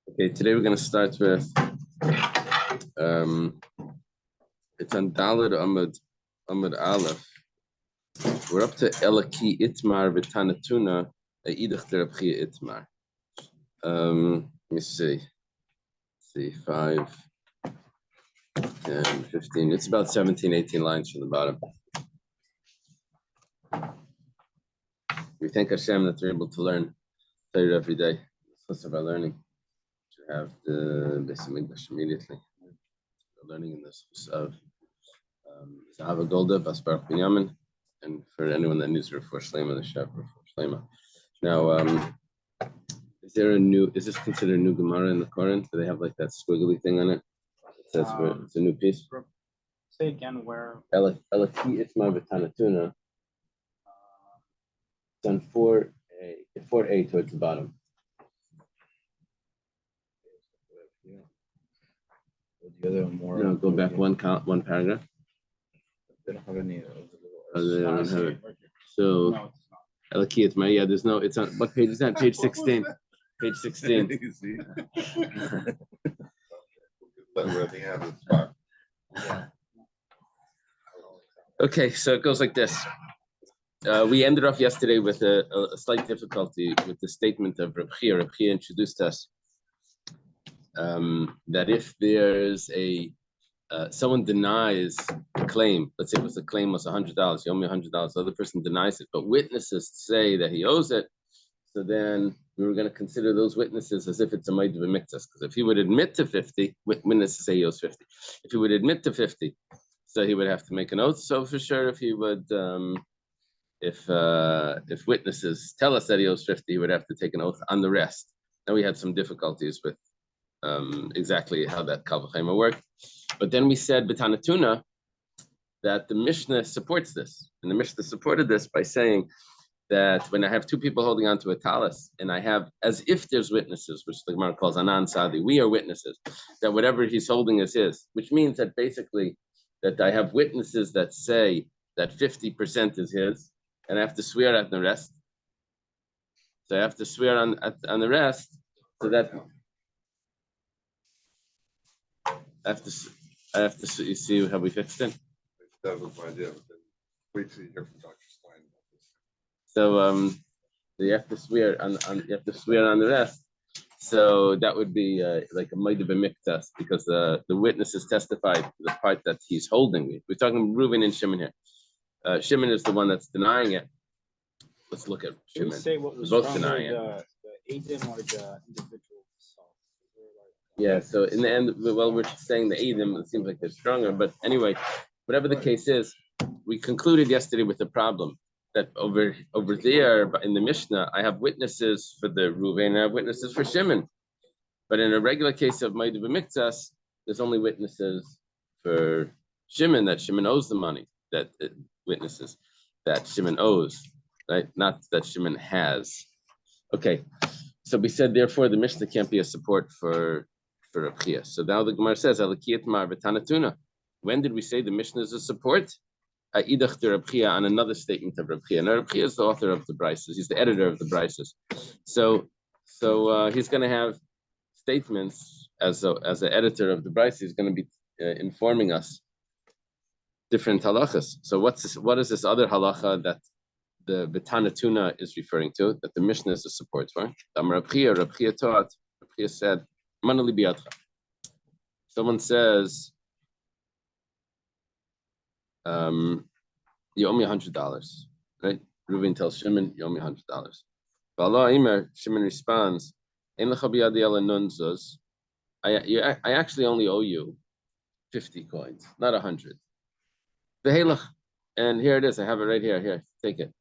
Okay, today we're going to start with it's on Daled Amud Aleph. We're up to Elaki Itmar V'Tanatuna Eidach Terabchia Itmar. Let me see. 5, 10, 15. It's about 17, 18 lines from the bottom. We thank Hashem that we're able to learn Torah every day. It's of our learning. To have the Beis Hamikdash immediately. We're learning in this of Zahava Golda, Basbar Binyamin, and for anyone that needs Refuah Shlema, the Shef Refuah Shlema. Now, is this considered a new Gemara in the Quran? Do they have like that squiggly thing on it? It says it's a new piece. Say again where. Elaki Itmar V'Tanatuna. It's on 4A towards the bottom. The other more. No, go back one paragraph. They don't have any. They don't have it. So, Elaki Itmar. Yeah, there's no. It's on what page is that? Page 16. Page 16. You see? Where they have the spot. Okay, so it goes like this. We ended off yesterday with a slight difficulty with the statement of Reb Chia. Reb Chia introduced us that if there's someone denies a claim, let's say the claim was $100, he owed me $100, the other person denies it, but witnesses say that he owes it, so then we were going to consider those witnesses as if it's a Ma'id B'Miktas, because if he would admit to 50, witnesses say he owes 50. If he would admit to 50, so he would have to make an oath. So for sure, if he would, if witnesses tell us that he owes 50, he would have to take an oath on the rest. Now we had some difficulties with exactly how that Kal V'Chomer worked. But then we said B'Tanatuna that the Mishnah supports this, and the Mishnah supported this by saying that when I have two people holding on to a talis, and I have, as if there's witnesses, which the Gemara calls Anan Sadi, we are witnesses, that whatever he's holding is his, which means that basically that I have witnesses that say that 50% is his, and I have to swear at the rest. So I have to swear on the rest, so that I have to, you see how we fixed it? That was my idea, but then wait till you hear from Dr. Stein about this. So you have to swear on the rest. So that would be like a Ma'id B'Miktas, because the witnesses testified to the part that he's holding. We're talking Reuven and Shimon here. Shimon is the one that's denying it. Let's look at Shimon. Say what was both denying it. The Eidim or the individual self. Yeah, so in the end, well, we're saying the Eidim, it seems like they're stronger. But anyway, whatever the case is, we concluded yesterday with the problem that over there in the Mishnah, I have witnesses for the Reuven and I have witnesses for Shimon. But in a regular case of Ma'id B'Miktas, there's only witnesses for Shimon, that Shimon owes the money, that witnesses that Shimon owes, right? Not that Shimon has. Okay, so we said, therefore, the Mishnah can't be a support for Reb Chia. So now the Gemara says, Elaki Itmar V'Tanatuna. When did we say the Mishnah is a support? Eidach to Reb Chia, on another statement of Reb Chia. Now Reb Chia is the author of the Brises. He's the editor of the Brises. So he's going to have statements as an editor of the Brises. He's going to be informing us different halachas. So what is this other halacha that the B'Tanatuna is referring to, that the Mishnah is a support for? Reb Chia taught, Reb Chia said, Manali biyadcha. Someone says, you owe me $100, right? Reuven tells Shimon, you owe me $100. V'Allah Imer, Shimon responds, Ein lecha biyadi ela nun zuz. I actually only owe you 50 coins, not 100. V'heilach, and here it is. I have it right here. Here, take it.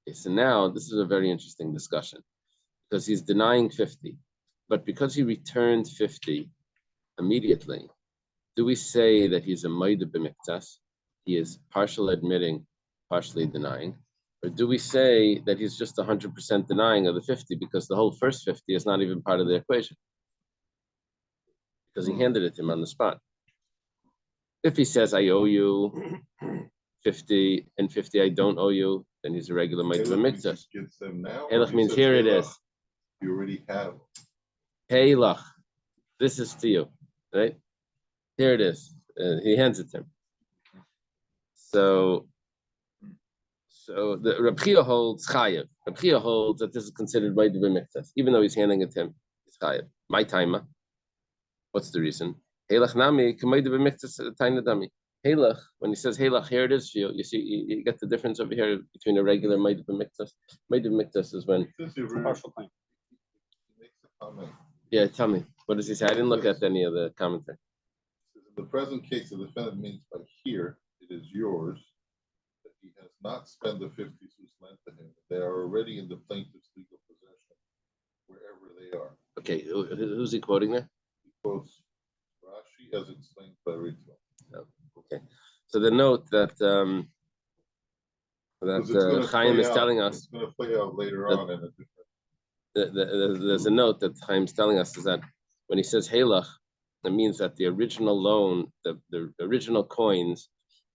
Okay, so now this is a very interesting discussion, because he's denying 50, but because he returned 50 immediately, do we say that he's a Ma'id B'Miktas? He is partially admitting, partially denying, or do we say that he's just 100% denying of the 50 because the whole first 50 is not even part of the equation, because he handed it to him on the spot? If he says, I owe you 50 and 50 I don't owe you, then he's a regular Ma'id B'Miktas. Elach means here it is. You already have. Hey, lach, this is to you, right? Here it is. He hands it to him. So the Reb Chia holds chayev. Reb Chia holds that this is considered by the b'miktas, even though he's handing it to him. It's chayev. My timer. What's the reason? Heilach nami k'mayde b'miktas taina dami. Heilach, when he says heilach, here it is for you. You see, you get the difference over here between a regular mayde b'miktas. Mayde b'miktas is when. Partial claim. He makes a comment. Yeah, tell me. What does he say? I didn't look at any of the commentary. In the present case, the defendant means by here, it is yours, that he has not spent the 50 sus lent to him. They are already in the plaintiff's legal possession, wherever they are. Okay, who's he quoting there? He quotes Rashi as explained by Ritva. Oh, okay, so the note that Chaim is telling us. It's going to play out later on in a different. There's a note that Chaim's telling us is that when he says Heilach, that means that the original loan, the original coins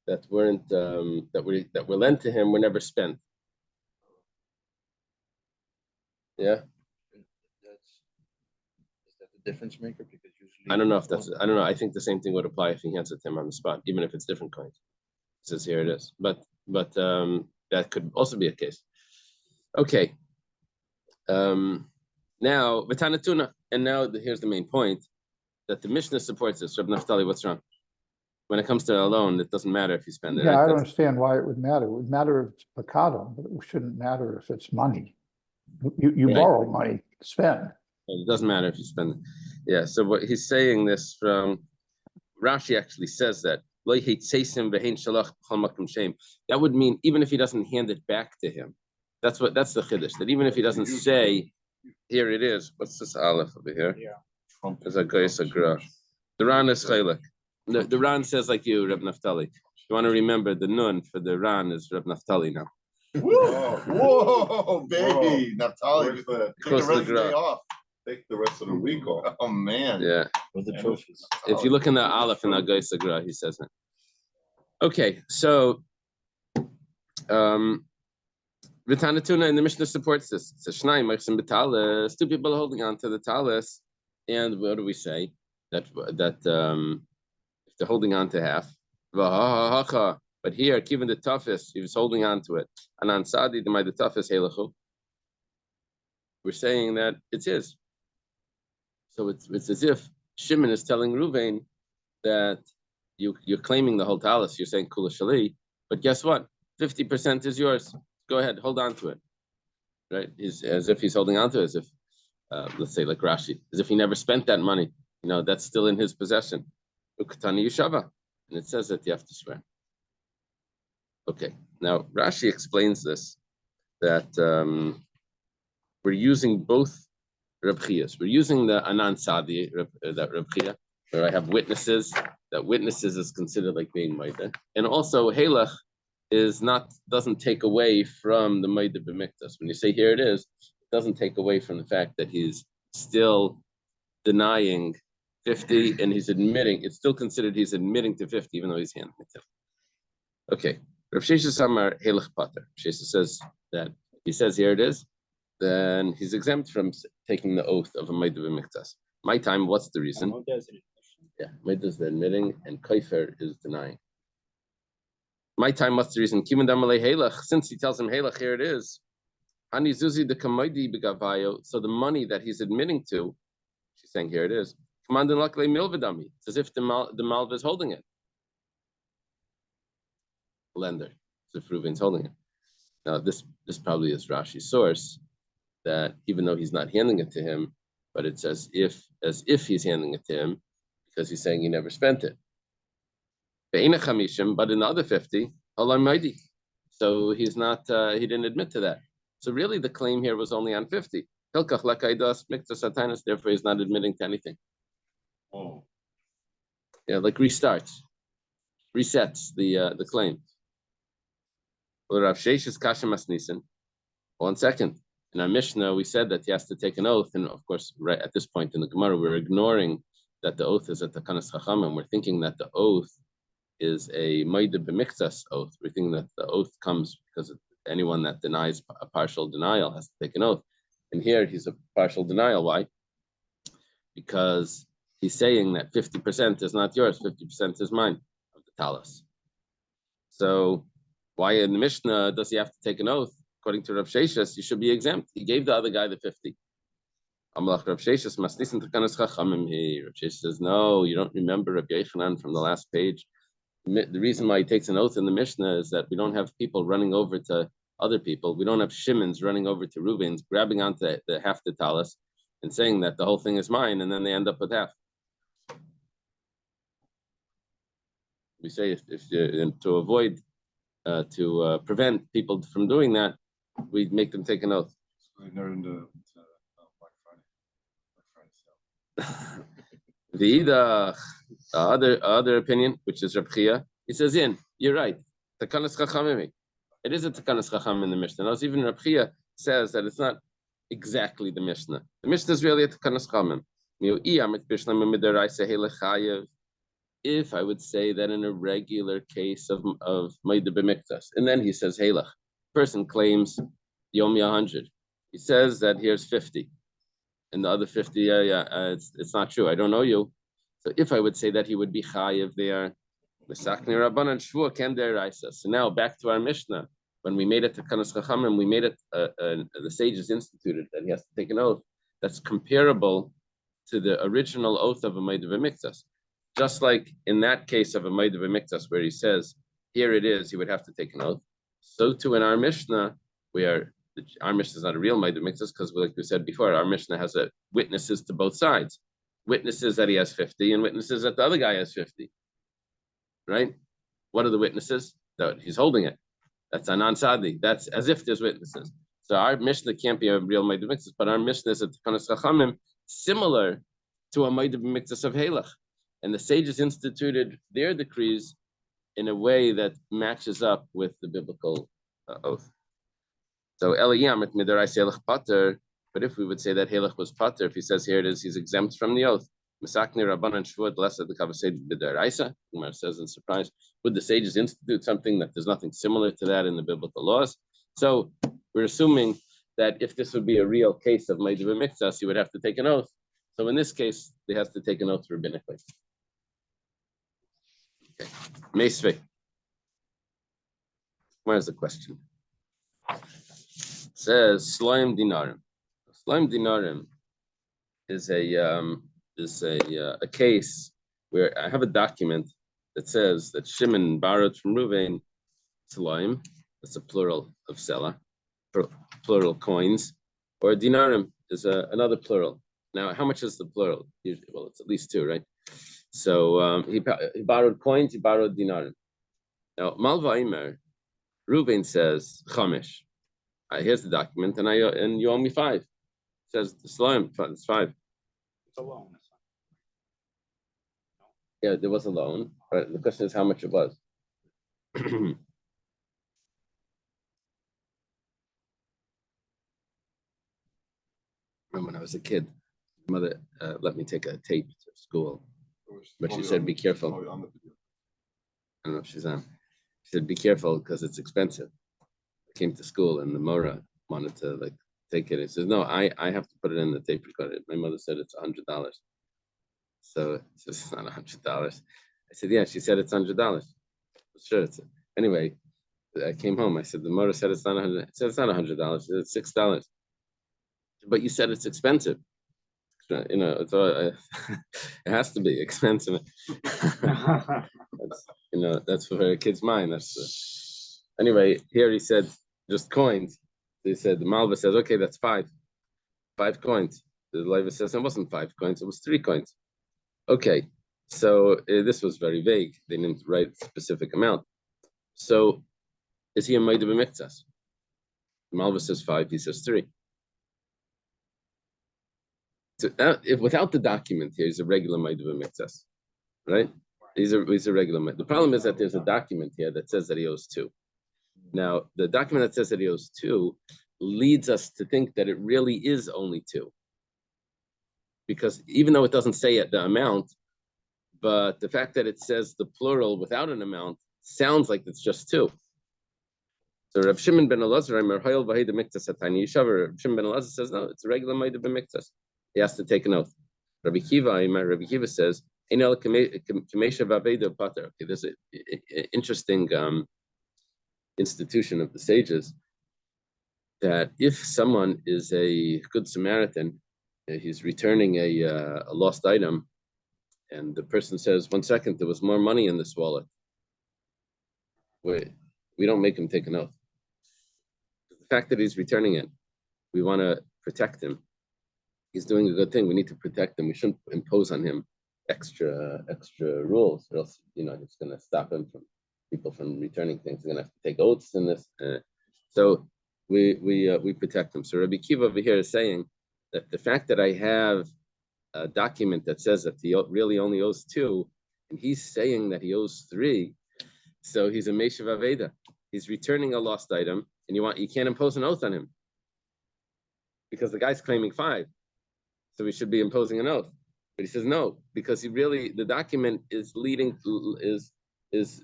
that weren't that were lent to him were never spent. Yeah. Is that the difference maker? Because usually I don't know if that's. I don't know. I think the same thing would apply if he hands it to him on the spot, even if it's different coins. It says here it is, but that could also be a case. Okay. Now V'tanatuna, and now here's the main point that the Mishnah supports this. Reb Naftali, what's wrong? When it comes to a loan, it doesn't matter if you spend it. Yeah, right? I don't understand why it would matter. It would matter if it's pecado, but it shouldn't matter if it's money. You Right. borrow money to spend. It doesn't matter if you spend it. Yeah, so what he's saying this from Rashi actually says that. That would mean even if he doesn't hand it back to him. That's the chiddush. That even if he doesn't say, here it is. What's this aleph over here? Yeah. There's a goyis agra. The Ran is chaylik. The Ran says like you, Reb Naftali. You want to remember the nun for the Ran is Reb Naftali now. Whoa, baby, Naftali, take the Close to rest of the the day gra- off. Take the rest of the week off. Oh man. Yeah. with the And trophies. If you look in the aleph in the goyis agra, he says that. Okay, so V'tanatuna and the Mishnah supports this. It's a shnai machsim b'talis. Two people are holding on to the talis, and what do we say? That if they're holding on to half, but here, given the toughest, he was holding on to it. And on Sadi, the toughest helachu. We're saying that it's his. So it's as if Shimon is telling Ruvain that you're claiming the whole talis. You're saying kula shali, but guess what? 50% is yours. Go ahead, hold on to it. Right? He's as if he's holding on to it, as if let's say like Rashi, as if he never spent that money. You know, that's still in his possession. Ukatani Yushava. And it says that you have to swear. Okay. Now Rashi explains this that we're using both Reb Chias. We're using the Anan Sadi, that Reb Chia, where I have witnesses. That witnesses is considered like being Maida. And also Halach doesn't take away from the Maida B'miktas. When you say here it is, it doesn't take away from the fact that he's still denying 50 and he's admitting, it's still considered he's admitting to 50, even though he's handing it to him. Okay. Rav Shesha Samar Halach Pater. Shesha says that he says here it is, then he's exempt from taking the oath of a Maida B'miktas. My time, what's the reason? Yeah, Maida is the admitting and Kaifer is denying. My time, what's the reason? Since he tells him Halach, here it is. So the money that he's admitting to, she's saying here it is. It's as if the Malva is holding it. Lender. So if Reuven's holding it. Now this probably is Rashi's source, that even though he's not handing it to him, but it's as if he's handing it to him, because he's saying he never spent it. But in the other 50, so he's not, he didn't admit to that. So really the claim here was only on 50. Therefore he's not admitting to anything. Oh. Yeah, like resets the claim. Well, Rav Sheshes Kashem Masnisen. 1 second. In our Mishnah, we said that he has to take an oath, and of course, right at this point in the Gemara, we're ignoring that the oath is at the Takanas Chachamim. We're thinking that the oath is a Maida B'miktas oath. We're thinking that the oath comes because anyone that denies a partial denial has to take an oath. And here he's a partial denial. Why? Because he's saying that 50% is not yours, 50% is mine of the talis. So why in the Mishnah does he have to take an oath? According to Rav Sheshas, you should be exempt. He gave the other guy the 50. Rav Sheshas must listen to Kanas Chachamim here. Rav Sheshas says, no, you don't remember Rav Yechanan from the last page. The reason why he takes an oath in the Mishnah is that we don't have people running over to other people. We don't have Shimon's running over to Reuben's, grabbing onto the half the talis and saying that the whole thing is mine, and then they end up with half. We say to avoid, to prevent people from doing that, we make them take an oath. They're in the Black Friday. The other opinion, which is Reb Chia, he says, you're right. Takanas Chachamim. It is a Takanas Chacham in the Mishnah. Now, even Reb Chia says that it's not exactly the Mishnah. The Mishnah is really a Takanas Chachamim. If I would say that in a regular case of Maida B'Miktas, and then he says, Halach, person claims Yomi 100. He says that here's 50. And the other 50, it's not true. I don't know you. So if I would say that he would be chayiv there, so now back to our Mishnah. When we made it to Kanas Chachamim, we made it, the sages instituted that he has to take an oath that's comparable to the original oath of a Maida B'Miktas. Just like in that case of a Maida B'Miktas, where he says, here it is, he would have to take an oath. So too in our Mishnah, our Mishnah is not a real Maida B'Miktas because, like we said before, our Mishnah has witnesses to both sides. Witnesses that he has 50 and witnesses that the other guy has 50. Right? What are the witnesses? That he's holding it. That's a non-sadi. That's as if there's witnesses. So our Mishnah can't be a real Maida B'Miktas, but our Mishnah is a Takanas Chachamim similar to a Maida B'Miktas of Halach. And the sages instituted their decrees in a way that matches up with the biblical oath. So Eliyam midaraisa Halach pater. But if we would say that Halach was pater, if he says here it is, he's exempt from the oath. Misakni Rabbanan Shvuot less of the Kavased midaraisa. Umar says in surprise, would the sages institute something that there's nothing similar to that in the biblical laws? So we're assuming that if this would be a real case of Maida B'Miktas, he would have to take an oath. So in this case, he has to take an oath rabbinically. Okay. Meisvei. Where's the question? It says Slaim Dinarim. Slaim Dinarim is a case where I have a document that says that Shimon borrowed from Reuven Slaim. That's a plural of Selah, plural coins, or Dinarim is another plural. Now, how much is the plural? Usually, well, it's at least two, right? So he borrowed coins, he borrowed dinarim. Now, Malva Imer, Reuven says, Chamish. Here's the document, and you owe me 5. It says, the Slaim, it's 5. It's a loan. Yeah, there was a loan, but the question is how much it was. When I was a kid, my mother let me take a tape to school. But she said, be careful. I don't know if she's on. She said, be careful because it's expensive. I came to school and the Mora wanted to take it. He says, no, I have to put it in the tape recorder. My mother said it's $100. So it's not $100. I said, yeah, she said it's $100. Sure. Anyway, I came home. I said, the Mora said it's not $100. I said, it's not $100. She said, it's $6. But you said it's expensive. It's it has to be expensive. That's for a kid's mind. Anyway. Here he said just coins. He said the Malva says, okay, that's 5 coins. The Leva says it wasn't 5 coins, it was 3 coins. Okay, so this was very vague. They didn't write a specific amount. So is he a Maida B'Miktas? Malva says 5, he says 3. So if without the document here, he's a regular Maida B'Miktas, right? He's a regular Maida. The problem is that there's a document here that says that he owes 2. Now, the document that says that he owes 2 leads us to think that it really is only 2. Because even though it doesn't say the amount, but the fact that it says the plural without an amount sounds like it's just 2. So Rav Shimon ben Elazar, Rav Shimon ben Elazar says, no, it's a regular Maida b'miktas. He has to take an oath. Rabbi Kiva says, okay, there's an interesting institution of the sages that if someone is a good Samaritan, he's returning a lost item, and the person says, 1 second, there was more money in this wallet. We don't make him take an oath. The fact that he's returning it, we want to protect him. He's doing a good thing. We need to protect him. We shouldn't impose on him extra rules, or else it's going to stop him from people from returning things. He's going to have to take oaths in this. So we protect him. So Rabbi Kiva over here is saying that the fact that I have a document that says that he really only owes 2, and he's saying that he owes 3, so he's a Meshav Aveda. He's returning a lost item, and you can't impose an oath on him because the guy's claiming 5. So we should be imposing an oath. But he says no, because the document is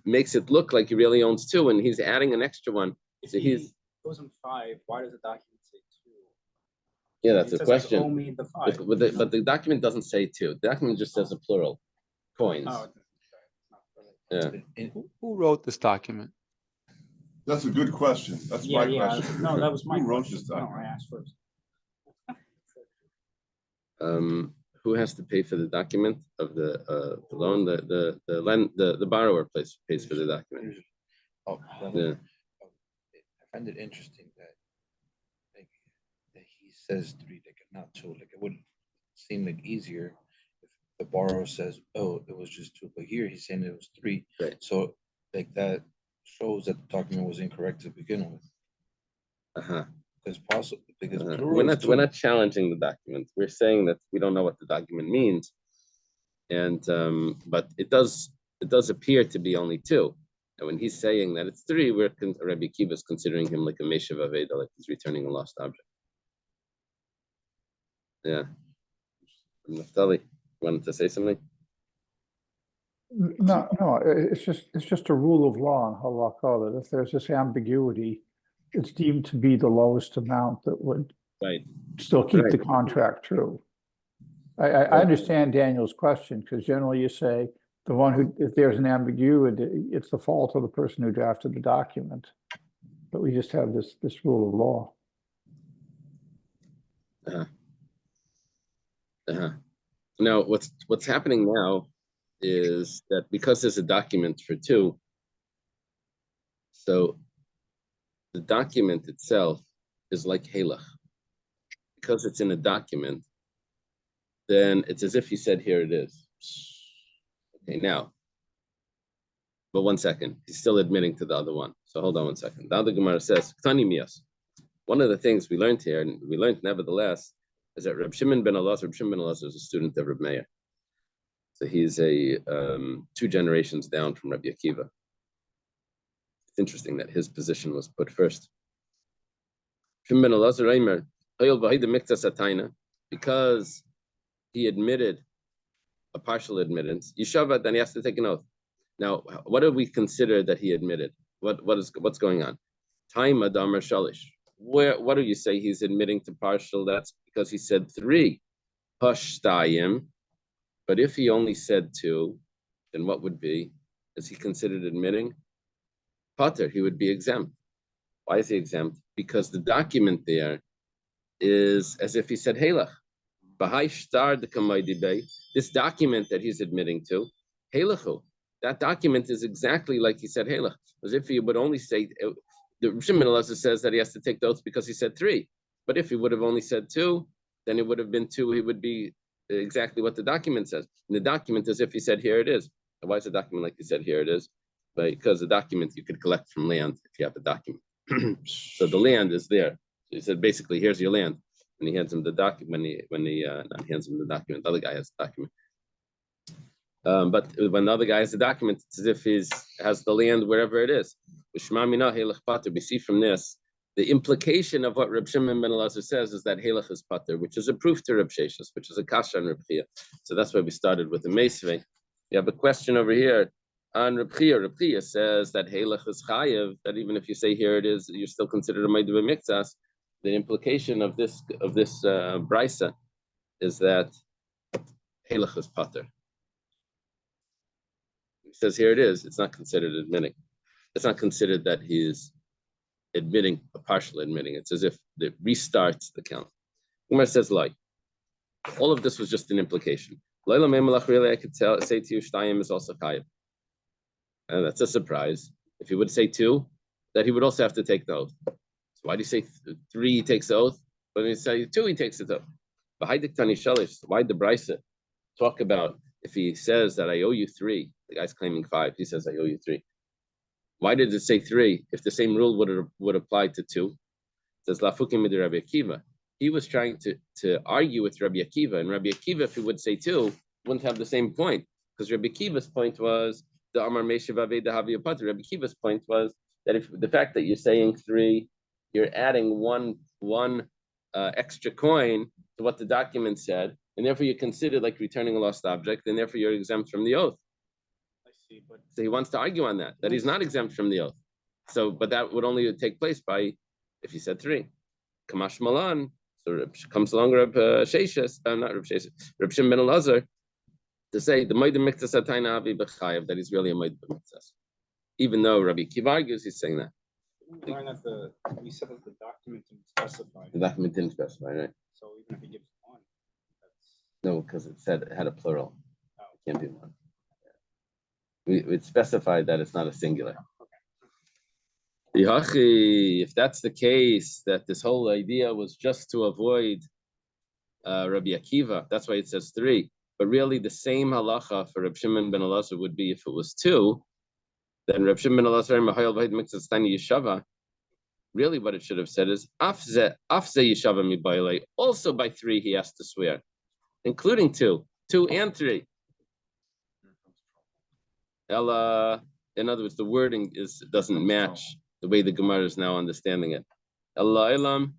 makes it look like he really owns 2, and he's adding an extra one. So he owes him 5. Why does the document say 2? Yeah, that's it a question. Owe me the 5. But the document doesn't say 2. The document just says a plural, coins. Oh, Yeah. Who wrote this document? That's a good question. That's my question. No, that was my Who wrote question. this No, document? I asked first. Who has to pay for the document of the loan? The borrower pays for the document. Oh, Yeah. I find it interesting that he says 3, not 2. It would seem easier if the borrower says, "Oh, it was just 2," but here he's saying it was 3. Right. So that shows that the document was incorrect to begin with. Because We're not challenging the document. We're saying that we don't know what the document means, and but it does appear to be only 2. And when he's saying that it's 3, Rabbi Kiva is considering him like a Meshav Aveda, like he's returning a lost object. Yeah. Naftali, wanted to say something? No, it's just a rule of law in halakha that if there's this ambiguity, it's deemed to be the lowest amount that would still keep the contract true. I understand Daniel's question, because generally you say the one who, if there's an ambiguity, it's the fault of the person who drafted the document. But we just have this rule of law. Now, what's happening now is that because there's a document for 2, so the document itself is like halach. Because it's in a document, then it's as if he said, here it is. Okay, now, but 1 second, he's still admitting to the other one. So hold on 1 second. The other Gemara says, one of the things we learned here, and we learned nevertheless, is that Reb Shimon ben Elazar is a student of Reb Meir. So he's 2 generations down from Rabbi Akiva. It's interesting that his position was put first. Shimon ben Elazar, because he admitted a partial admittance, Yeshavat, then he has to take an oath. Now, what do we consider that he admitted? What's going on? Time Adamar Shalish. What do you say he's admitting to partial? That's because he said 3. Hashtayim. But if he only said 2, then what would be? Is he considered admitting? Pater, he would be exempt. Why is he exempt? Because the document there is as if he said Halach. This document that he's admitting to, Halachu. That document is exactly like he said Halach. As if he would only say, the Shimon Elazar says that he has to take the oath because he said 3. But if he would have only said 2, then it would have been 2. He would be exactly what the document says. And the document is if he said, here it is. And why is the document like he said, here it is? Because the document you could collect from land if you have the document. So the land is there. So he said, basically, here's your land. And he hands him the document. When he not hands him the document, the other guy has the document. But when the other guy has the document, it's as if he has the land wherever it is. We see from this the implication of what Reb Shimon ben Elazar says is that Halach is pater, which is a proof to Reb Sheshes, which is a kasha and Reb Chia. So that's why we started with the Meisvei. You have a question over here. On Reb Chia says that Halach is chayev, that even if you say here it is, you're still considered a Maida B'Miktsas. The implication of this brisa is that Halach is pater. He says here it is, it's not considered admitting. It's not considered that he is admitting, a partial admitting. It's as if it restarts the count. Umar says, like, all of this was just an implication. Really, I could say to you, Shtayim is also chayev. And that's a surprise. If he would say 2, that he would also have to take the oath. So why do you say 3 he takes the oath? When you say 2, he takes the oath. But why the Brisa talk about if he says that I owe you 3, the guy's claiming 5, he says I owe you 3. Why did it say 3 if the same rule would apply to 2? It says Lafukim mid Rabbi Akiva. He was trying to argue with Rabbi Akiva, and Rabbi Akiva, if he would say 2, wouldn't have the same point, because Rabbi Akiva's point was the Amar Meshav Avei Dahavi Pater. Rabbi Akiva's point was that if the fact that you're saying 3, you're adding one extra coin to what the document said, and therefore you're considered like returning a lost object, and therefore you're exempt from the oath. I see, but So he wants to argue on that he's not exempt from the oath. So, but that would only take place by if he said 3. Kamash Malan. So comes along Reb Sheshes, not Reb Sheshes, Reb Shimon ben Elazar, to say the Maida Miktsas Atayna Avi B'Chayev, that he's really a Maida Miktsas. Even though Rabbi Akiva argues, he's saying that. we learned that we said that the document didn't specify. The document didn't specify, right? So even if he gives 1, that's No, because it said it had a plural. Oh. It can't be 1. It specified that it's not a singular. If that's the case, that this whole idea was just to avoid Rabbi Akiva, that's why it says 3. But really, the same halacha for Reb Shimon ben Elazar would be if it was 2. Then Reb Shimon ben Elazar Mahayel Vahid Miktsas Tani Yeshava. Really, what it should have said is Afze Yeshava Mibayle. Also by 3, he has to swear, including 2 and 3. Ella, in other words, the wording doesn't match the way the Gemara is now understanding it. Allah Elam.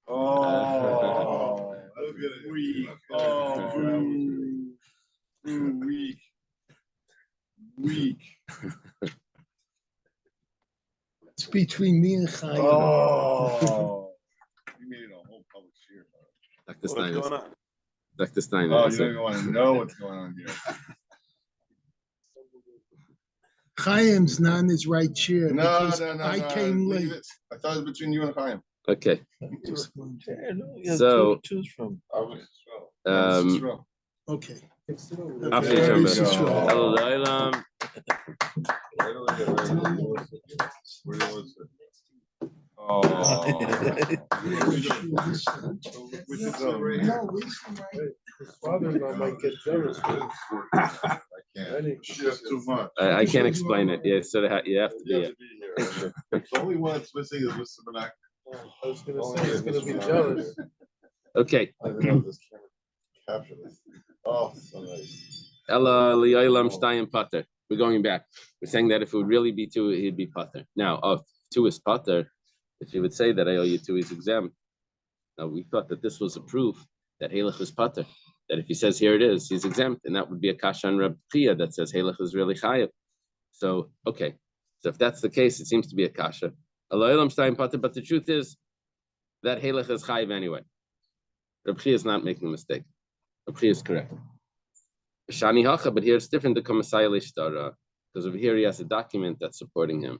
Oh, look at it. Weak. Oh, weak. Weak. It's between me and Chaim. Oh. You made it a whole public share. Dr. Steiner. Dr. Oh, Steiner. you don't even want to know what's going on here. Chaim's not in his right chair No, because no, no. I no. came Leave late. it. I thought it was between you and Chaim. Okay. Yeah, no, you have So- 2 to choose from. I was wrong. Okay. After There you you turn go. back. Allah Elam. Oh. His father-in-law might get jealous. I can't. Just too much. I can't explain it. Yeah, so you have to be You it. have to be here. The only one that's missing is Mr. Benak. I was gonna say, he's gonna be jealous. Okay. I don't know if this camera capture this. Oh, so nice. Ella Li'olam Shtayim Pater. We're going back. We're saying that if it would really be 2, he'd be Pater. Now, if 2 is Pater, if you would say that I owe you 2, he's exempt. Now, we thought that this was a proof that Halach is Pater. That if he says here it is, he's exempt, and that would be a kasha on Reb Chia that says Halach is really chayev. So, okay. So if that's the case, it seems to be a kasha. Aloylam Shtayim Pater, but the truth is that Halach is chayev anyway. Reb Chia is not making a mistake. Reb Chia is correct. Shani Hacha, but here it's different to Kamasai Lishtara, because over here he has a document that's supporting him.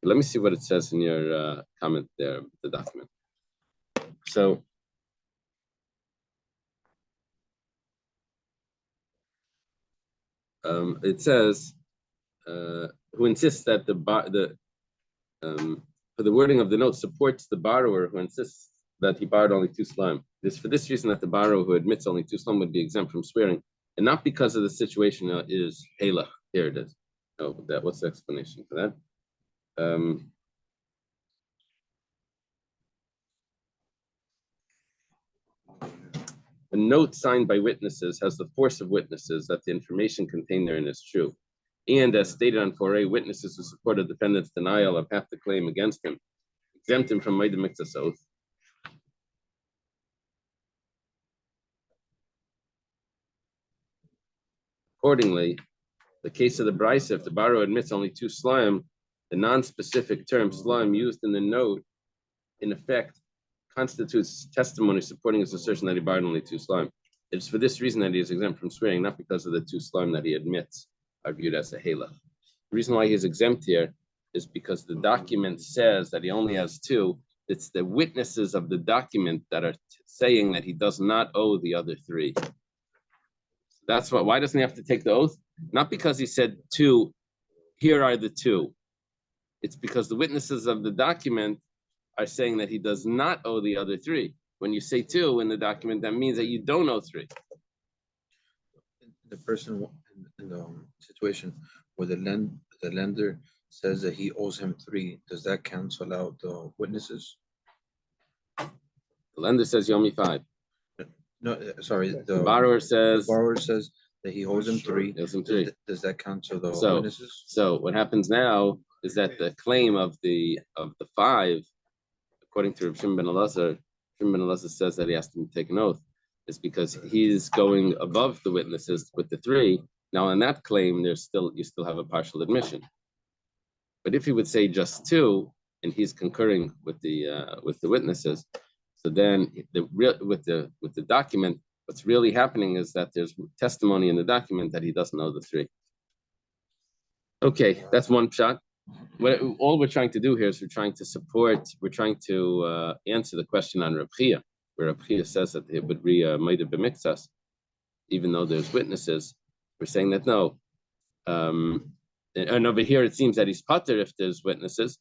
Let me see what it says in your comment there, the document. So, it says, who insists that for the wording of the note supports the borrower who insists that he borrowed only 2 slime. It is for this reason that the borrower who admits only 2 slime would be exempt from swearing, and not because of the situation is halach. Here it is. Oh, what's the explanation for that? A note signed by witnesses has the force of witnesses that the information contained therein is true. And as stated on 4a, witnesses who support a defendant's denial of half the claim against him exempt him from Maida Miktsas oath. Accordingly, the case of the Brisa, if the borrower admits only 2 slime, the non-specific term slime used in the note, in effect, constitutes testimony supporting his assertion that he borrowed only 2 slime. It's for this reason that he is exempt from swearing, not because of the 2 slime that he admits are viewed as a halach. The reason why he's exempt here is because the document says that he only has 2. It's the witnesses of the document that are saying that he does not owe the other 3. That's why. Why doesn't he have to take the oath? Not because he said 2, here are the 2. It's because the witnesses of the document are saying that he does not owe the other 3. When you say 2 in the document, that means that you don't owe 3. The person in the situation where the lender says that he owes him 3, does that cancel out the witnesses? The lender says you owe me 5. No, sorry. The borrower says that he owes him 3. Owes him 3. Does that cancel the witnesses? So what happens now is that the claim of the 5, according to Rav Shimon ben Elazar says that he has to take an oath, is because he's going above the witnesses with the 3. Now in that claim, you still have a partial admission. But if he would say just 2, and he's concurring with the witnesses, so then with the document, what's really happening is that there's testimony in the document that he doesn't know the 3. Okay, that's one shot. All we're trying to do here is we're trying to answer the question on Reb Chia, where Reb Chia says that it would be Meida b'miktsas, even though there's witnesses. We're saying that no. And over here it seems that he's pater if there's witnesses,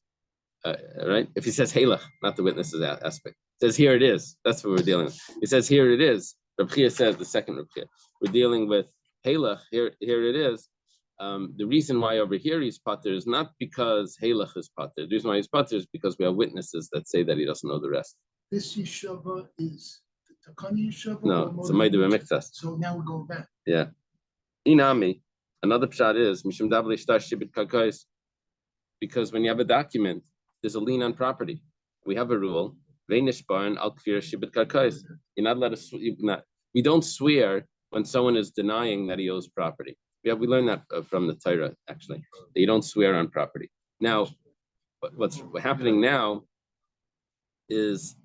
right? If he says halach, not the witnesses aspect. It says here it is. That's what we're dealing with. He says here it is. Reb Chia says the second Reb Chia. We're dealing with halach. Here it is. The reason why over here he's pater is not because halach is pater. The reason why he's pater is because we have witnesses that say that he doesn't know the rest. This yeshava is the Takani yeshava? No, it's a Meida b'miktsas. So now we're going back. Yeah. Inami. Another pshat is mishum davli shtar shibit kakais, because when you have a document, there's a lien on property. We have a rule. Veinishbarn al kfir shibit kakais. You're not allowed to. We don't swear when someone is denying that he owes property. We learned that from the Torah, actually. That you don't swear on property. Now, what's happening now is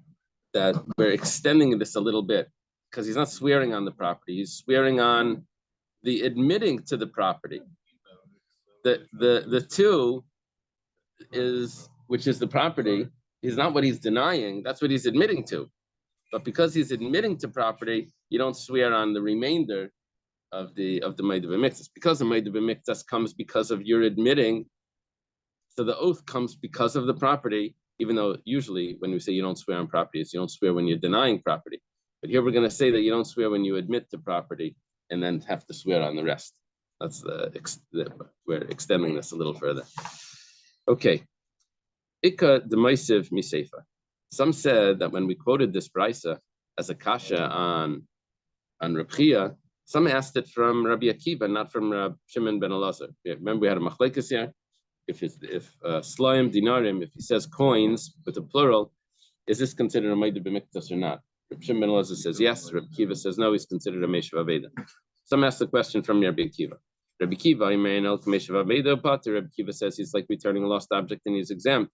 that we're extending this a little bit, because he's not swearing on the property. He's swearing on the admitting to the property. The 2 is, which is the property, is not what he's denying. That's what he's admitting to. But because he's admitting to property, you don't swear on the remainder of the Meida b'miktsas. Because the Meida b'miktsas comes because of your admitting, so the oath comes because of the property, even though usually when we say you don't swear on properties, you don't swear when you're denying property. But here we're going to say that you don't swear when you admit to property and then have to swear on the rest. That's we're extending this a little further. Okay. Ika d'maisiv miseifa. Some said that when we quoted this brisa as a kasha on Reb Chia, some asked it from Rabbi Akiva, not from Rab Shimon ben Elazar. Remember, we had a machlekes here. If slaim dinarim, if he says coins with a plural, is this considered a Meida b'miktsas or not? Rab Shimon ben Elazar says yes. Rabbi Akiva says no. He's considered a meishav aveda. Some asked the question from Rabbi Akiva. Rabbi Akiva, Rabbi Akiva says he's like returning a lost object and he's exempt.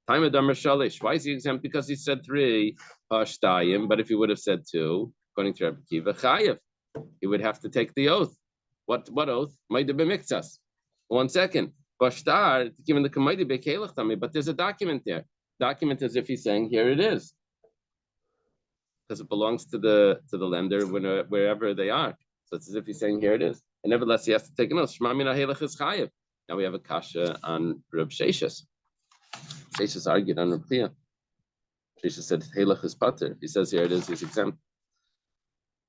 Time of Shalish. Why is he exempt? Because he said 3, but if he would have said 2, according to Rabbi Akiva, chayev, he would have to take the oath. What oath? Meida b'miktsas. 1 second. Bashtar, given the Meida b'kelach tami, but there's a document there. Document as if he's saying, here it is. Because it belongs to the lender wherever they are. So it's as if he's saying, here it is. And nevertheless, he has to take an oath. Shema mina halach is chayev. Now we have a kasha on Reb Sheshas. Sheshas argued on Reb Chia. Sheshas said, halach is pater. He says, here it is, he's exempt.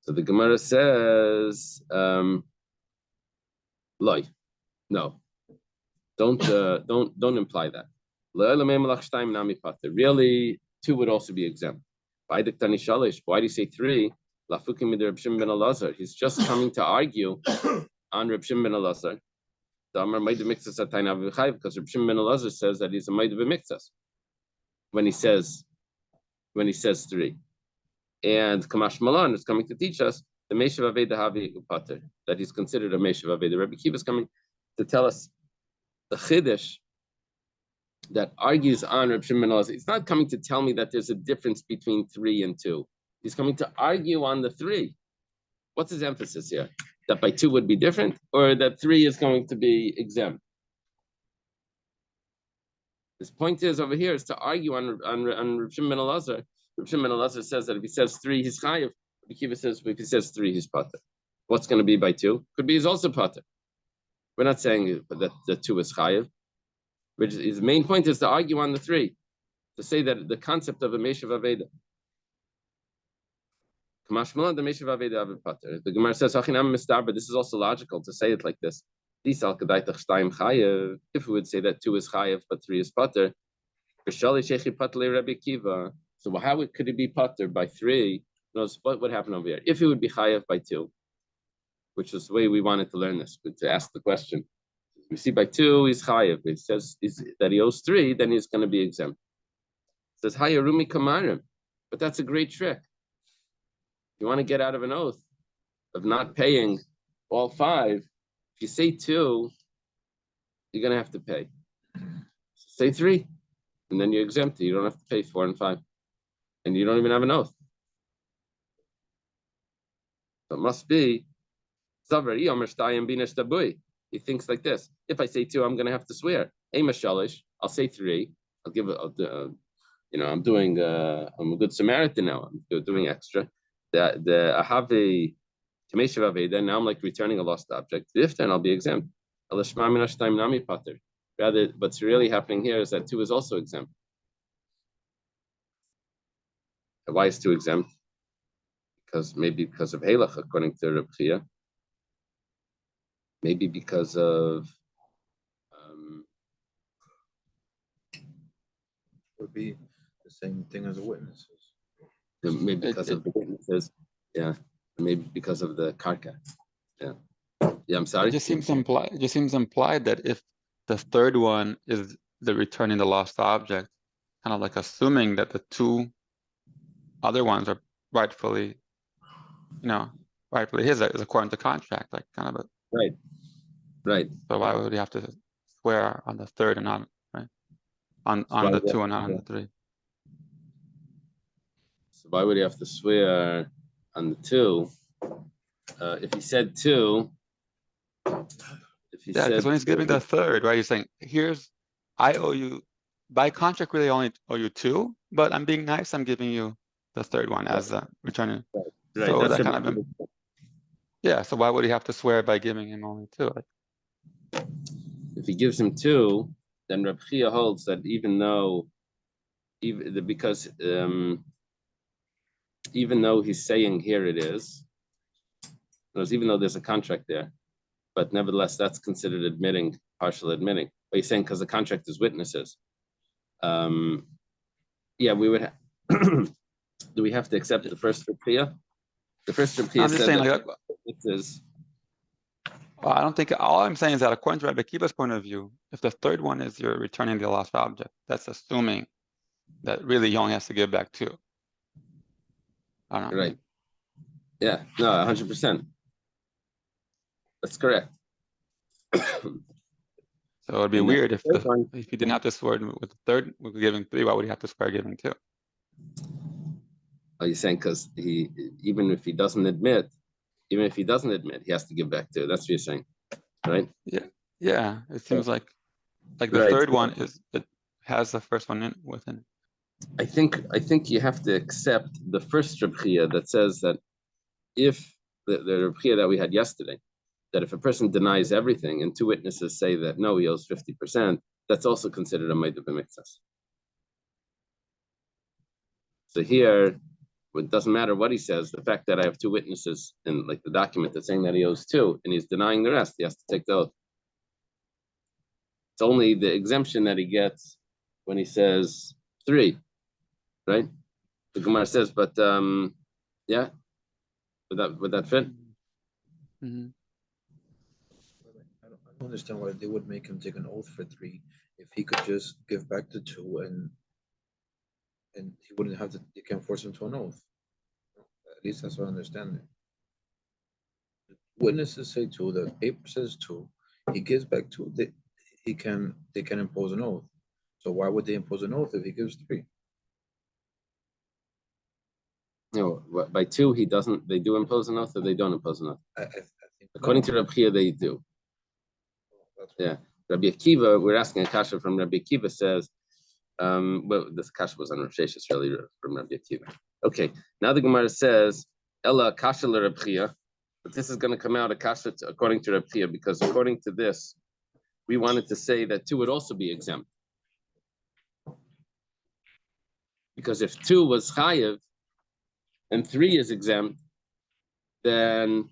So the Gemara says, loy. No. Don't imply that. Really, 2 would also be exempt. Why do you say 3? He's just coming to argue on Reb Shimon ben Elazar. Because Reb Shimon ben Elazar says that he's a Meida b'miktsas when he says 3. And Kamash Malan is coming to teach us the Meshav Aveda Havi Upater, that he's considered a Meshav Aveda. Rabbi Kiva is coming to tell us the Chiddush that argues on Reb Shimon ben Elazar. It's not coming to tell me that there's a difference between 3 and 2. He's coming to argue on the 3. What's his emphasis here? That by 2 would be different, or that 3 is going to be exempt? His point is over here is to argue on Reb Shimon ben Elazar. Reb Shimon ben Elazar says that if he says 3, he's chayiv. Rabbi Kiva says if he says 3, he's pater. What's going to be by 2? Could be he's also pater. We're not saying that the 2 is chayiv. Which his main point is to argue on the 3, to say that the concept of a Meshav Aveda. The Gemara says, but this is also logical to say it like this. If we would say that 2 is chayiv, but 3 is pater, so how could it be pater by 3? Notice what would happen over here. If it would be chayiv by 2, which is the way we wanted to learn this, to ask the question. We see by 2 he's chayiv. It says that he owes 3, then he's going to be exempt. It says hayarumi kamarim, but that's a great trick. You want to get out of an oath of not paying all 5. If you say 2, you're going to have to pay. Say 3, and then you're exempt. You don't have to pay 4 and 5, and you don't even have an oath. So it must be he thinks like this. If I say 2, I'm going to have to swear. I'll say 3. I'll give it. I'm doing. I'm a good Samaritan now. I'm doing extra. I have a Kameshav Aveda. Now I'm like returning a lost object. If then I'll be exempt. Rather, what's really happening here is that 2 is also exempt. Why is 2 exempt? Maybe because of Halach, according to Reb Chia. Maybe because of Would be the same thing as the witnesses. Maybe because of the witnesses. Yeah. Maybe because of the karka. Yeah. Yeah, I'm sorry. It just seems implied that if the third one is the returning the lost object, kind of like assuming that the 2 other ones are rightfully his is according to contract, like kind of a right. So why would he have to swear on the 3rd and not on the 2 and not on the 3? So why would he have to swear on the 2? If he said 2, because when he's giving the 3rd, right, he's saying, I owe you, by contract, really only owe you 2, but I'm being nice, I'm giving you the 3rd one as a returning. Right. So that kind of, so why would he have to swear by giving him only 2? If he gives him 2, then Reb Chia holds that even though he's saying here it is, even though there's a contract there, but nevertheless that's considered partial admitting. But he's saying because the contract is witnesses. We would. Do we have to accept the first Reb Chia? The first Reb Chia I'm just said saying that like witnesses. Well, I don't think, all I'm saying is that according to Rabbi Kiva's point of view, if the 3rd one is you're returning the lost object, that's assuming that really he only has to give back 2. I don't know. Right. Yeah, no, 100%. That's correct. So it'd be weird if he didn't have to swear with the 3rd, with giving 3, why would he have to swear giving 2? Are you saying because even if he doesn't admit, he has to give back 2. That's what you're saying, right? Yeah. It seems like the 3rd one it has the first one within. I think you have to accept the first Reb Chia that says that if the Reb Chia that we had yesterday, that if a person denies everything and 2 witnesses say that no, he owes 50%, that's also considered a Meid b'Miktsas. So here, it doesn't matter what he says. The fact that I have 2 witnesses in like the document that's saying that he owes 2 and he's denying the rest, he has to take the oath. It's only the exemption that he gets when he says 3, right? The Gemara says, but would that fit? Mm-hmm. I don't understand why they would make him take an oath for 3 if he could just give back the 2 and he wouldn't have to. You can't force him to an oath. At least that's what I understand. witnesses say two, the paper says two, he gives back two, they can impose an oath. So why would they impose an oath if he gives three? No, by two, they do impose an oath or they don't impose an oath. I think According to Rabbi Chia, they do. that's Yeah. Rabbi Akiva, we're asking a kasha from Rabbi Akiva says, well, this kasha was on Rosh Hashanah, really from Rabbi Akiva. Okay, now the Gemara says, Ella kasha le Rabbi Chia, but this is going to come out a kasha according to Rabbi Chia, because according to this, we wanted to say that two would also be exempt. Because if two was chayiv and three is exempt, then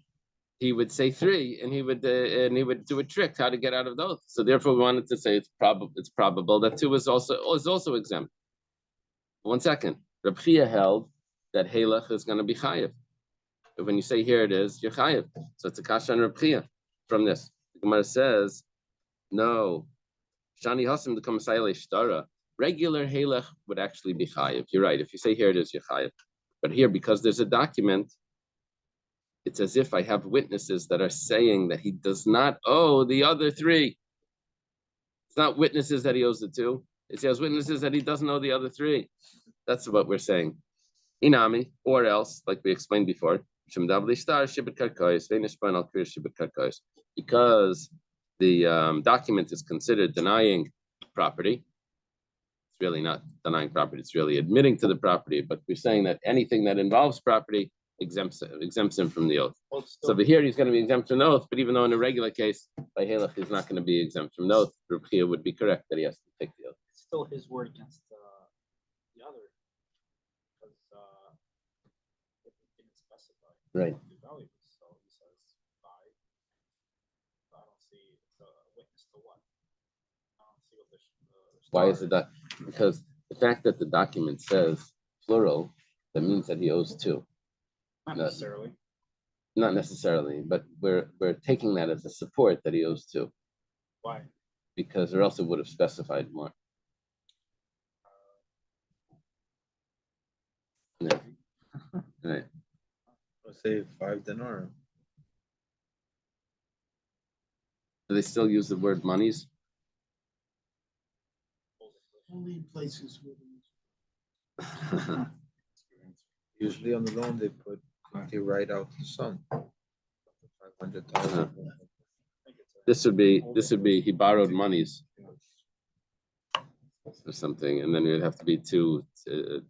he would say three, and he would do a trick how to get out of those. So therefore, we wanted to say it's probable that two is also exempt. 1 second, Reb Chia held that halach is going to be chayiv. But when you say here it is, you're chayiv. So it's a kasha on Reb Chia from this. The Gemara says, no, shani hasim become shtara. Regular halach would actually be chayiv. You're right. If you say here it is, you're chayiv. But here, because there's a document, it's as if I have witnesses that are saying that he does not owe the other three. It's not witnesses that he owes the two. It's he has witnesses that he doesn't owe the other three. That's what we're saying. Inami, or else, like we explained before, because the document is considered denying property. It's really not denying property, it's really admitting to the property, but we're saying that anything that involves property exempts him from the oath. So over here he's going to be exempt from the oath, but even though in a regular case, by halach, he's not going to be exempt from the oath, Reb Chia would be correct that he has to take the oath. It's still his word against the other, because it didn't specify Right. the value. So he says 5. I don't see it's a witness to what. I don't see what the Why is it that? Because the fact that the document says plural, that means that he owes two. Not necessarily. Not necessarily, but we're taking that as a support that he owes two. Why? Because or else it would have specified more. Yeah. Right. Let's say 5 denarii. Do they still use the word monies? Only in places where there is. Usually on the loan they write out the sum. 500,000. This would be he borrowed monies or something, and then it would have to be two,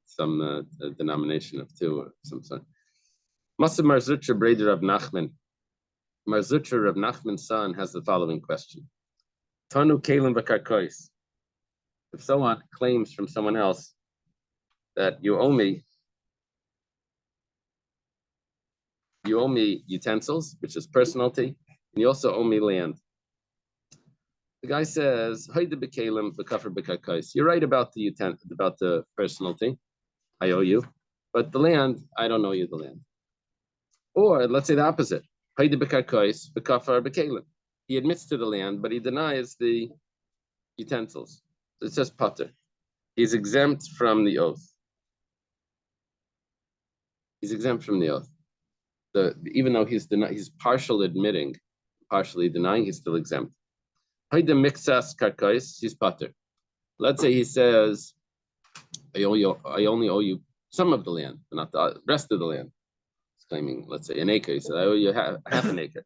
some denomination of two or some sort. Masa Marzutra Breder of Nachman. Marzutra of Nachman's son has the following question. Tanu Kalim Bakarkois. If someone claims from someone else that you owe me utensils, which is personality, and you also owe me land. The guy says, you're right about the personality. I owe you, but the land, I don't owe you the land. Or let's say the opposite. He admits to the land, but he denies the utensils. So it says pater. He's exempt from the oath. He's exempt from the oath. Even though he's partially admitting, partially denying, he's still exempt. He's pater. Let's say he says, I only owe you some of the land, but not the rest of the land. He's claiming, let's say, an acre. He said, I owe you half an acre.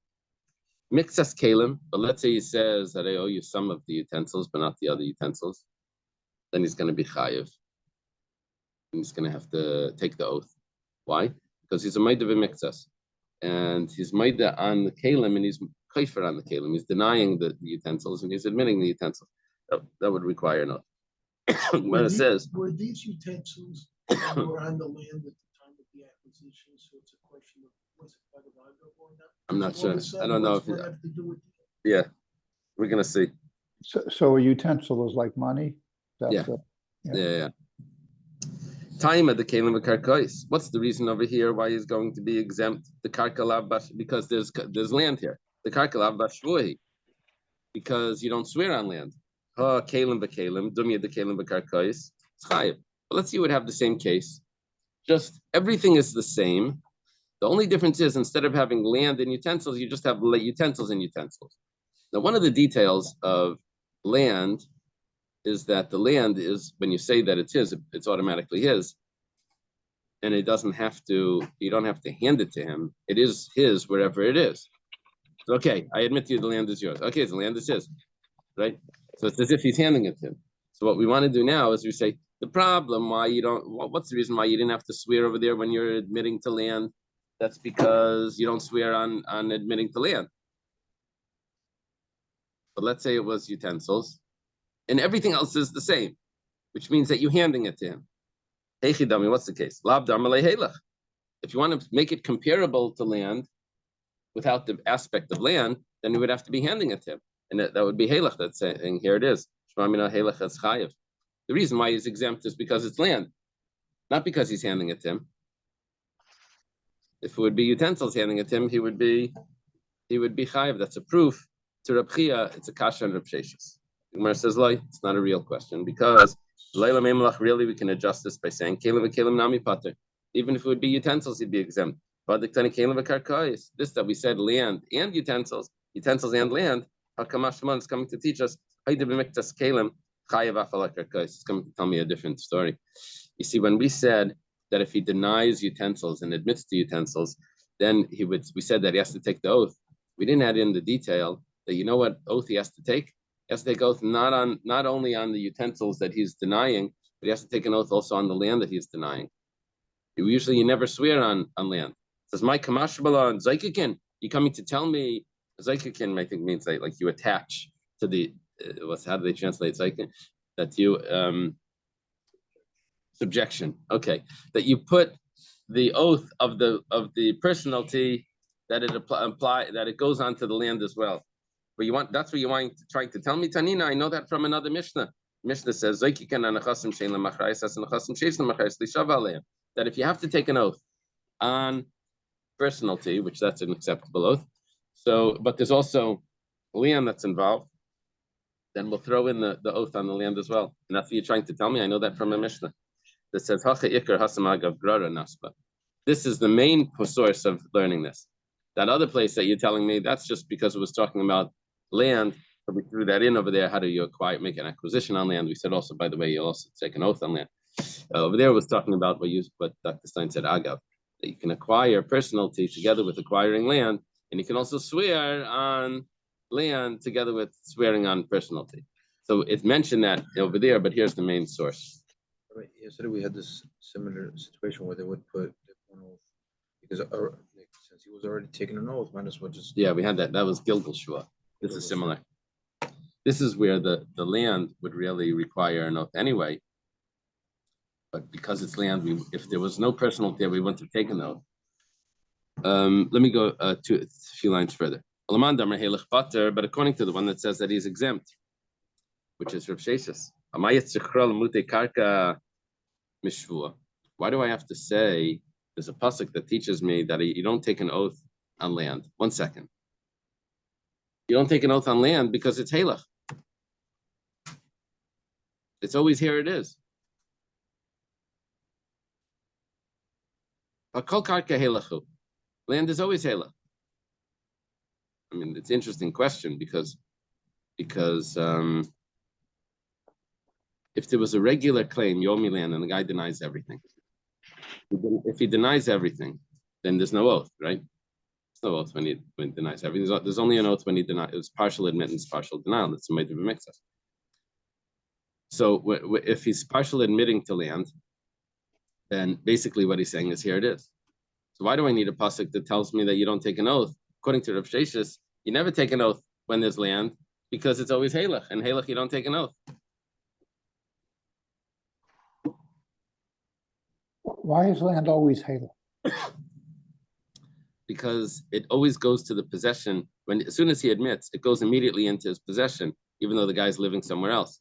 Mixas kalim, but let's say he says that I owe you some of the utensils, but not the other utensils. Then he's going to be chayiv. He's going to have to take the oath. Why? Because he's a maida v'mixas. And he's maida on the kalim, and he's kaifer on the kalim. He's denying the utensils, and he's admitting the utensils. That would require an oath. But it says, were these utensils that were on the land at the time of the acquisition? So it's a question of was it by the Vago or not? I'm not sure. I don't know if it have to do with yeah, we're gonna see. So a utensil is like money? Yeah. Time at the Kalim Karkais. What's the reason over here why he's going to be exempt? The Karkalav Bash, because there's land here. The Karkalav Bashvuhi, because you don't swear on land. Ha Kalim Bakalim, Dumya the Kalim Karkais. It's chayiv. But let's see what have the same case. Just everything is the same, The only difference is instead of having land and utensils, you just have utensils and utensils. Now, one of the details of land is that the land is, when you say that it's his, it's automatically his. And it doesn't have to, you don't have to hand it to him. It is his wherever it is. Okay, I admit to you the land is yours. Okay, the land is his, right? So it's as if he's handing it to him. So what we want to do now is we say, the problem why you don't, what's the reason why you didn't have to swear over there when you're admitting to land? That's because you don't swear on admitting to land. But let's say it was utensils, and everything else is the same, which means that you're handing it to him. Hey, Chidami, what's the case? If you want to make it comparable to land without the aspect of land, then you would have to be handing it to him. And that would be Halach, that's saying, here it is. The reason why he's exempt is because it's land, not because he's handing it to him. If it would be utensils handing it to him, he would be chayiv. That's a proof to Reb Chia. It's a kasha and Reb Sheshes. Gemara says, "Loi, it's not a real question because really we can adjust this by saying kelim v'kelim nami pater. Even if it would be utensils, he'd be exempt. But the kelim v'karkais, this that we said land and utensils and land. Hakamash is coming to teach us. It's coming to tell me a different story. You see, when we said that if he denies utensils and admits to utensils, then we said that he has to take the oath. We didn't add in the detail that you know what oath he has to take? He has to take oath not only on the utensils that he's denying, but he has to take an oath also on the land that he's denying. Usually you never swear on land. It says, my kamashbala and zaykikin, you coming to tell me, zaykikin I think means like you attach to the, how do they translate zaykikin? That you, subjection, okay. That you put the oath of the personality that it apply that it goes onto the land as well. But that's what you want trying to tell me, Tanina. I know that from another Mishnah. Mishnah says that if you have to take an oath on personality, which that's an acceptable oath. So, but there's also land that's involved. Then we'll throw in the oath on the land as well. And that's what you're trying to tell me. I know that from a Mishnah that says this is the main source of learning this. That other place that you're telling me, that's just because it was talking about land. So we threw that in over there. How do you make an acquisition on land? We said also, by the way, you'll also take an oath on land. Over there was talking about what Dr. Stein said, agav, that you can acquire personality together with acquiring land, and you can also swear on land together with swearing on personality. So it's mentioned that over there, but here's the main source. Right. Yesterday we had this similar situation where they would put one oath because since he was already taking an oath, might as well just. Yeah, we had that. That was Gilgal Shua. This is similar. This is where the land would really require an oath anyway. But because it's land, if there was no personality there, we wouldn't have taken the oath. Let me go to a few lines further. But according to the one that says that he's exempt, which is Rav Sheshes. Why do I have to say there's a pasuk that teaches me that you don't take an oath on land? 1 second. You don't take an oath on land because it's halach. It's always here it is. Land is always halach. I mean, it's an interesting question because if there was a regular claim, Yomi land, and the guy denies everything. If he denies everything, then there's no oath, right? There's no oath when he denies everything. There's only an oath when he denies. It's partial admittance, partial denial. That's the way to mix us. So if he's partial admitting to land, then basically what he's saying is here it is. So why do I need a pasuk that tells me that you don't take an oath? According to Rav Sheshes, you never take an oath when there's land because it's always halach, and halach you don't take an oath. Why is land always halach? Because it always goes to the possession. As soon as he admits, it goes immediately into his possession, even though the guy's living somewhere else.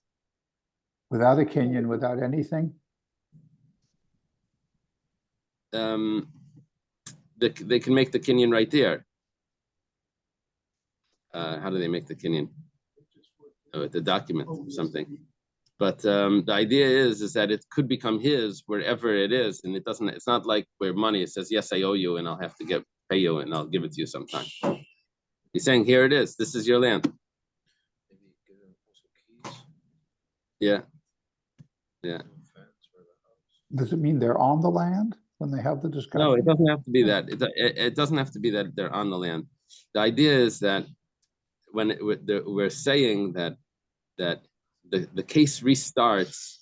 Without a kinyan, without anything? They can make the kinyan right there. How do they make the kinyan? The document or something. But the idea is that it could become his wherever it is, and it doesn't. It's not like where money. It says yes, I owe you, and I'll have to pay you, and I'll give it to you sometime. He's saying here it is. This is your land. Maybe give them also keys. Yeah. No fence for the house. Does it mean they're on the land when they have the discussion? No, it doesn't have to be that. It doesn't have to be that they're on the land. The idea is that when we're saying that the case restarts.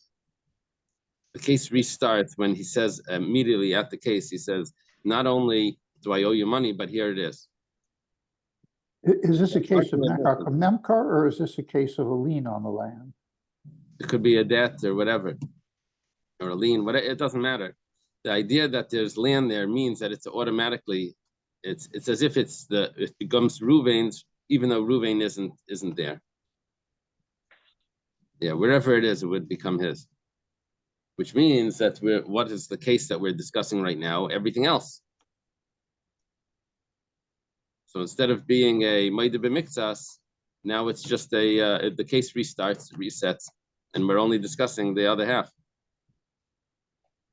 The case restarts when he says immediately at the case, he says, not only do I owe you money, but here it is. Is this a case of Memkar, or is this a case of a lien on the land? It could be a debt or whatever, or a lien, whatever, it doesn't matter. The idea that there's land there means that it's automatically, it's as if it becomes Reuven's, even though Reuven isn't there. Yeah, wherever it is, it would become his. Which means that what is the case that we're discussing right now? Everything else. So instead of being a Maida b'miktsas, now it's just the case resets, and we're only discussing the other half.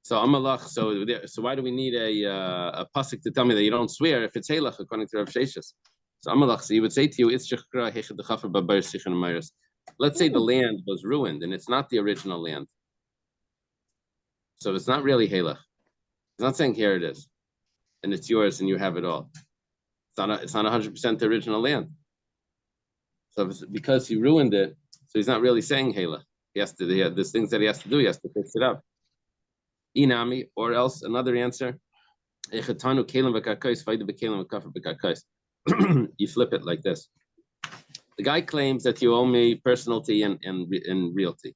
So Amalach, so why do we need a pasuk to tell me that you don't swear if it's halach according to Rav Sheshes? So Amalach, so he would say to you, it's let's say the land was ruined and it's not the original land. So it's not really halach. It's not saying here it is, and it's yours and you have it all. It's not 100% the original land. So because he ruined it, so he's not really saying halach. There's things that he has to do. He has to fix it up. Inami, or else another answer. You flip it like this. The guy claims that you owe me personalty and realty.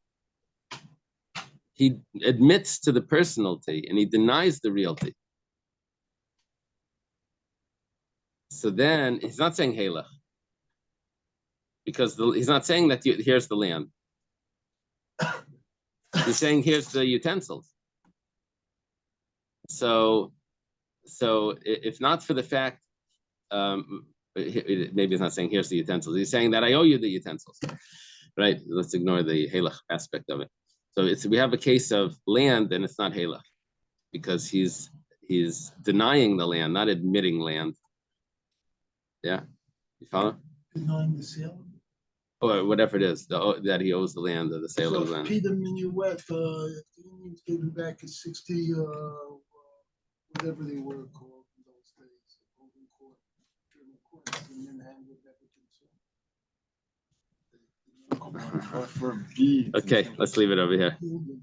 He admits to the personalty and he denies the realty. So then he's not saying halach, because he's not saying that here's the land. He's saying here's the utensils. So if not for the fact, maybe he's not saying here's the utensils. He's saying that I owe you the utensils, right? Let's ignore the halach aspect of it. So we have a case of land, and it's not halach, because he's denying the land, not admitting land. Yeah, you follow? Denying the sale. Or whatever it is, that he owes the land or the sale So of the land. Peter Minuet, the Indians gave him back his 60, whatever they were called in those days, Golden Court, German courts, and then handed everything. Okay, let's leave it over here. In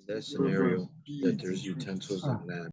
that scenario, that there's utensils and land.